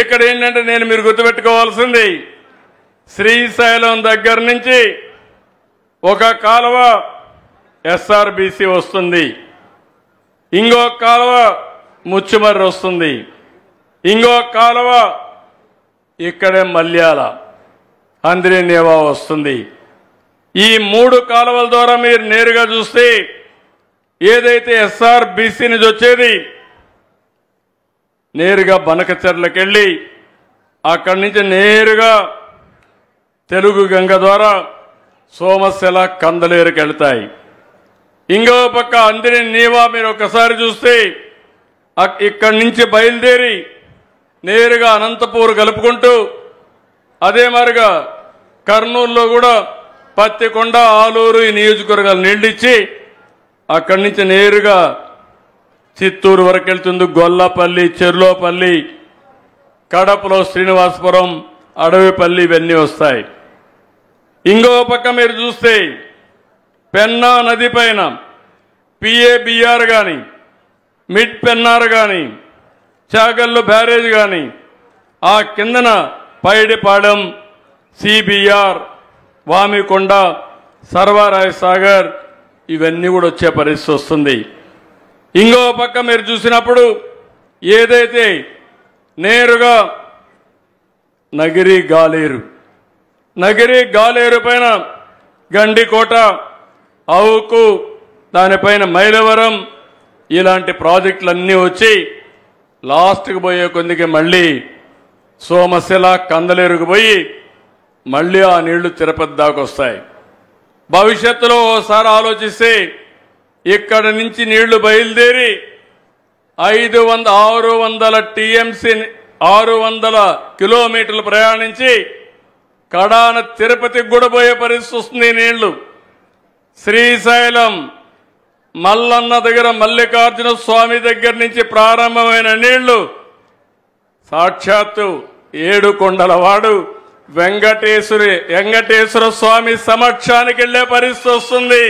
ఇక్కడ ఏంటంటే నేను మీరు గుర్తుపెట్టుకోవాల్సింది శ్రీశైలం దగ్గర నుంచి ఒక కాలువ ఎస్ఆర్బీసీ వస్తుంది, ఇంకో కాలువ ముచ్చుమర్రి వస్తుంది, ఇంకో కాలువ ఇక్కడే మల్యాల అంద్రినేవా వస్తుంది. ఈ 3 కాలువల ద్వారా మీరు నేరుగా చూస్తే ఏదైతే ఎస్ఆర్బీసీ నుంచి వచ్చేది నేరుగా బనకచెర్లకు వెళ్ళి అక్కడి నుంచి నేరుగా తెలుగు గంగ ద్వారా సోమశిల కందలేరుకి వెళ్తాయి. ఇంకో పక్క అంద్రినేవా మీరు ఒకసారి చూస్తే ఇక్కడి నుంచి బయలుదేరి నేరుగా అనంతపూర్ కలుపుకుంటూ అదే మరిగా కర్నూలులో కూడా పత్తికొండ ఆలూరు ఈ నియోజకవర్గాలు నీళ్ళిచ్చి అక్కడి నుంచి నేరుగా చిత్తూరు వరకు వెళ్తుంది. గొల్లపల్లి, చెర్లోపల్లి, కడపలో శ్రీనివాసపురం, అడవిపల్లి ఇవన్నీ వస్తాయి. ఇంకో పక్క మీరు చూస్తే పెన్నా నది పైన పిఏబిఆర్ కానీ, మిడ్ పెన్నార్ కానీ, చాగల్లు బ్యారేజ్ కానీ, ఆ కిందన పైడిపాడెం, సిబిఆర్, వామికొండ, సర్వరాయ సాగర్ ఇవన్నీ కూడా వచ్చే పరిస్థితి వస్తుంది. ఇంకో పక్క మీరు చూసినప్పుడు ఏదైతే నేరుగా నగిరి గాలేరు పైన గండికోట, అవుకు, దానిపైన మైలవరం ఇలాంటి ప్రాజెక్టులన్నీ వచ్చి లాస్ట్కి పోయే కొద్దికి మళ్ళీ సోమశిల కందలేరుకు పోయి మళ్ళీ ఆ నీళ్లు తిరుపతి దాకా వస్తాయి. భవిష్యత్తులో ఓసారి ఆలోచిస్తే ఇక్కడ నుంచి నీళ్లు బయలుదేరి 600 టీఎంసీ 600 కిలోమీటర్లు ప్రయాణించి కడాన తిరుపతికి కూడా పోయే పరిస్థితి వస్తుంది. నీళ్లు శ్రీశైలం మల్లన్న దగ్గర మల్లికార్జున స్వామి దగ్గర నుంచి ప్రారంభమైన నీళ్లు సాక్షాత్తు 7 కొండలవాడు వెంకటేశ్వర స్వామి సమక్షానికి వెళ్లే పరిస్థితి వస్తుంది.